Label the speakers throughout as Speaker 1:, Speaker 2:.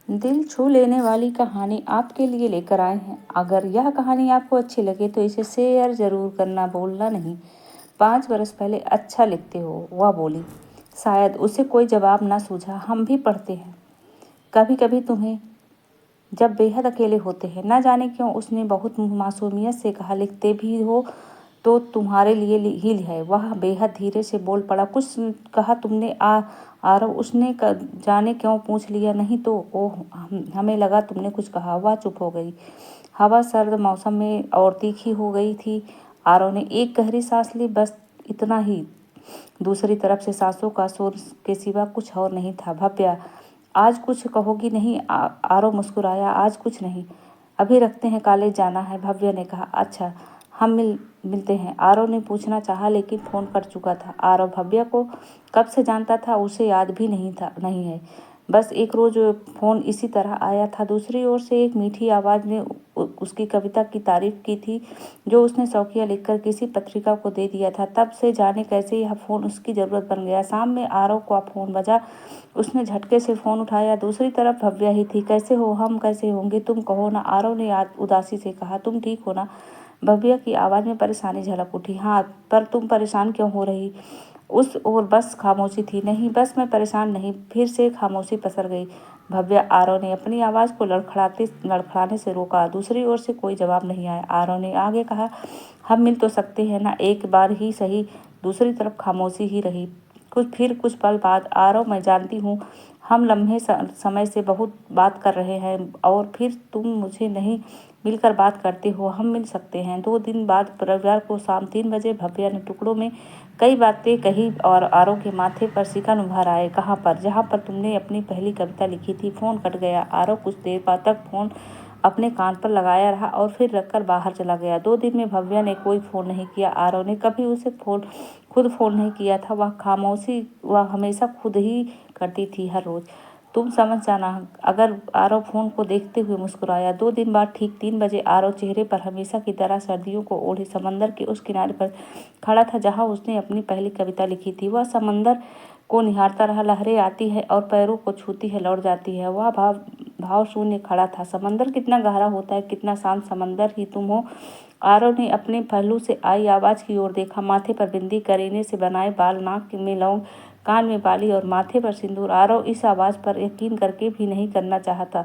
Speaker 1: दिल छू लेने वाली कहानी आपके लिए लेकर आए हैं। अगर यह कहानी आपको अच्छी लगे तो इसे शेयर ज़रूर करना भूलना नहीं। 5 बरस पहले अच्छा लिखते हो, वह बोली। शायद उसे कोई जवाब ना सूझा। हम भी पढ़ते हैं कभी कभी तुम्हें, जब बेहद अकेले होते हैं। न जाने क्यों उसने बहुत मासूमियत से कहा, लिखते भी हो तो तुम्हारे लिए ही है। वह बेहद धीरे से बोल पड़ा, कुछ कहा तुमने आरव? उसने जाने क्यों पूछ लिया। नहीं तो ओह, हमें लगा तुमने कुछ कहा। वह चुप हो गई। हवा सर्द मौसम में और तीखी हो गई थी। आरव ने एक गहरी सांस ली, बस इतना ही। दूसरी तरफ से सांसों का शोर के सिवा कुछ और नहीं था। भव्या, आज कुछ कहोगी नहीं? आरव मुस्कुराया, आज कुछ नहीं, अभी रखते हैं, कॉलेज जाना है। भव्या ने कहा, अच्छा, हम मिलते हैं। आरव ने पूछना चाहा लेकिन फोन कर चुका था। आरव भव्या को कब से जानता था उसे याद भी नहीं है। बस एक रोज फोन इसी तरह आया था। दूसरी ओर से एक मीठी आवाज ने उसकी कविता की तारीफ की थी जो उसने शौकिया लिखकर किसी पत्रिका को दे दिया था। तब से जाने कैसे यह फोन उसकी जरूरत बन गया। शाम में आरव का फोन बजा। उसने झटके से फोन उठाया। दूसरी तरफ भव्या ही थी। कैसे हो? हम कैसे होंगे, तुम कहो ना, आरव ने उदासी से कहा। तुम ठीक हो ना? भव्या की आवाज में परेशानी झलक उठी। हाँ, पर तुम परेशान क्यों हो रही? उस ओर बस खामोशी थी। नहीं, बस मैं परेशान नहीं। फिर से खामोशी पसर गई। भव्या, आरव ने अपनी आवाज को लड़खड़ाने से रोका। दूसरी ओर से कोई जवाब नहीं आया। आरव ने आगे कहा, हम मिल तो सकते हैं ना, एक बार ही सही। दूसरी तरफ खामोशी ही रही। कुछ पल बाद, आरव, मैं जानती हूँ हम लम्हे समय से बहुत बात कर रहे हैं और फिर तुम मुझे नहीं मिलकर बात करते हो। हम मिल सकते हैं। 2 दिन बाद रविवार को शाम 3 बजे भव्या ने टुकड़ों में कई बातें कही और आरव के माथे पर शिकन उभर आए। कहाँ पर? जहाँ पर तुमने अपनी पहली कविता लिखी थी। फोन कट गया। आरव कुछ देर बाद तक फोन अपने कान पर लगाया रहा और फिर रखकर बाहर चला गया। 2 दिन में भव्या ने कोई फोन नहीं किया। आरव ने कभी उसे खुद फोन नहीं किया था। वह हमेशा खुद ही करती थी, हर रोज। तुम समझ जाना अगर। आरव फोन को देखते हुए मुस्कुराया। 2 दिन बाद ठीक 3 बजे आरव चेहरे पर हमेशा की तरह सर्दियों को ओढ़े समंदर के उस किनारे पर खड़ा था जहाँ उसने अपनी पहली कविता लिखी थी। वह समंदर को निहारता रहा। लहरें आती है और पैरों को छूती है, लौट जाती है। वह भाव शून्य खड़ा था। समंदर कितना गहरा होता है, कितना शांत समंदर ही तुम हो। आरव ने अपने पहलू से आई आवाज की ओर देखा। माथे पर बिंदी, करीने से बनाए बाल, नाक में लौंग, कान में बाली और माथे पर सिंदूर। आरव इस आवाज पर यकीन करके भी नहीं करना चाहता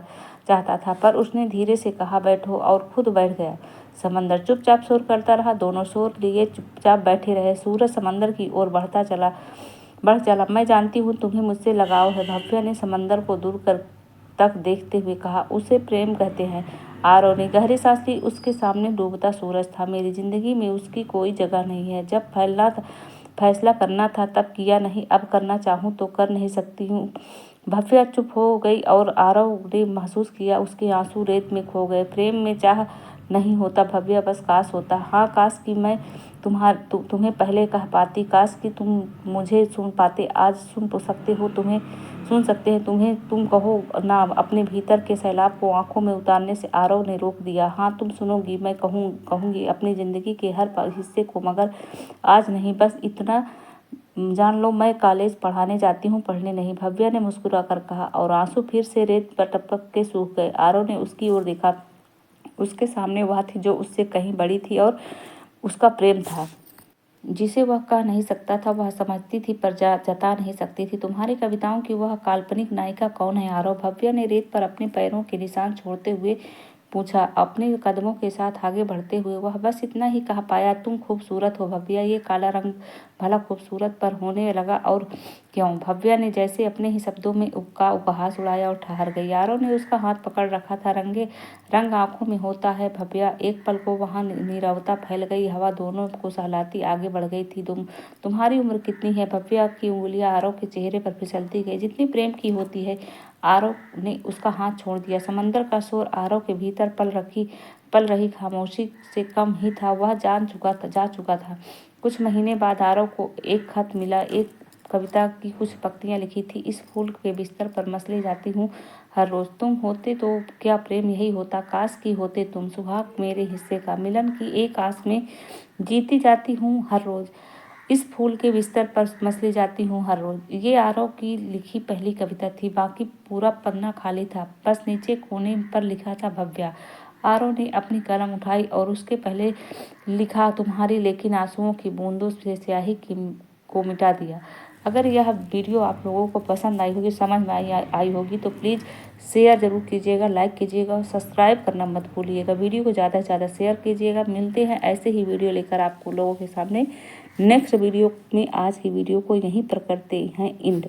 Speaker 1: था, पर उसने धीरे से कहा, बैठो, और खुद बैठ गया। समंदर चुपचाप शोर करता रहा। दोनों शोर लिए चुपचाप बैठे रहे। सूरज समंदर की ओर बढ़ चला। मैं जानती हूँ तुम्हें मुझसे लगाव है, भव्या ने समंदर को दूर कर तक देखते हुए कहा। उसे प्रेम कहते हैं। आरव ने गहरी सांस ली। उसके सामने डूबता सूरज था। मेरी जिंदगी में उसकी कोई जगह नहीं है। जब फैसला करना था तब किया, नहीं अब करना चाहूँ तो कर नहीं सकती हूँ। भव्या चुप हो गई और आरव ने महसूस किया उसके आंसू रेत में खो गए। प्रेम में चाह नहीं होता भव्या, बस काश होता। हाँ, काश कि मैं तुम्हें पहले कह पाती। काश कि तुम मुझे सुन पाते। आज सुन सकते हो, तुम्हें सुन सकते हैं। तुम कहो ना। अपने भीतर के सैलाब को आंखों में उतारने से आरव ने रोक दिया। हाँ, तुम सुनोगी, मैं कहूँगी अपनी जिंदगी के हर हिस्से को, मगर आज नहीं। बस इतना जान लो, मैं कॉलेज पढ़ाने जाती हूँ, पढ़ने नहीं, भव्या ने मुस्कुरा कर कहा और आंसू फिर से रेत पर टपक के सूख गए। आरव ने उसकी ओर देखा। उसके सामने वह थी जो उससे कहीं बड़ी थी और उसका प्रेम था जिसे वह कह नहीं सकता था। वह समझती थी पर जता नहीं सकती थी। तुम्हारी कविताओं की वह काल्पनिक नायिका कौन है आरव? भव्या ने रेत पर अपने पैरों के निशान छोड़ते हुए पूछा, अपने कदमों के साथ आगे बढ़ते हुए। वह बस इतना ही कह पाया, तुम खूबसूरत हो भव्या। ये काला रंग भला खूबसूरत पर होने लगा और क्यों? भव्या ने जैसे अपने ही शब्दों में उपहास उड़ाया और ठहर गई। यारों ने उसका हाथ पकड़ रखा था। रंग आंखों में होता है भव्या। एक पल को वहां नीरवता फैल गई। हवा दोनों को सहलाती आगे बढ़ गई थी। तुम्हारी उम्र कितनी है? भव्या की उंगलियां आरव के चेहरे पर फिसलती गई। जितनी प्रेम की होती है। आरव ने उसका हाथ छोड़ दिया। समंदर का शोर आरव के भीतर पल रही खामोशी से कम ही था। वह जा चुका था। कुछ महीने बाद आरव को एक खत मिला। एक कविता की कुछ पंक्तियां लिखी थी। इस फूल के बिस्तर पर मसले जाती हूँ हर रोज। तुम होते तो क्या प्रेम यही होता। काश की होते तुम, सुहाग मेरे हिस्से का। मिलन की एक आस में जीती जाती हूँ हर रोज। इस फूल के बिस्तर पर मसली जाती हूँ हर रोज। ये आरव की लिखी पहली कविता थी। बाकी पूरा पन्ना खाली था। बस नीचे कोने पर लिखा था भव्या। आरव ने अपनी कलम उठाई और उसके पहले लिखा तुम्हारी लेकिन आंसुओं की बूंदों से स्याही को मिटा दिया। अगर यह वीडियो आप लोगों को पसंद आई होगी, समझ में आई होगी तो प्लीज़ शेयर ज़रूर कीजिएगा, लाइक कीजिएगा और सब्सक्राइब करना मत भूलिएगा। वीडियो को ज़्यादा से ज़्यादा शेयर कीजिएगा। मिलते हैं ऐसे ही वीडियो लेकर आपको लोगों के सामने नेक्स्ट वीडियो में। आज की वीडियो को यहीं पर करते हैं एंड।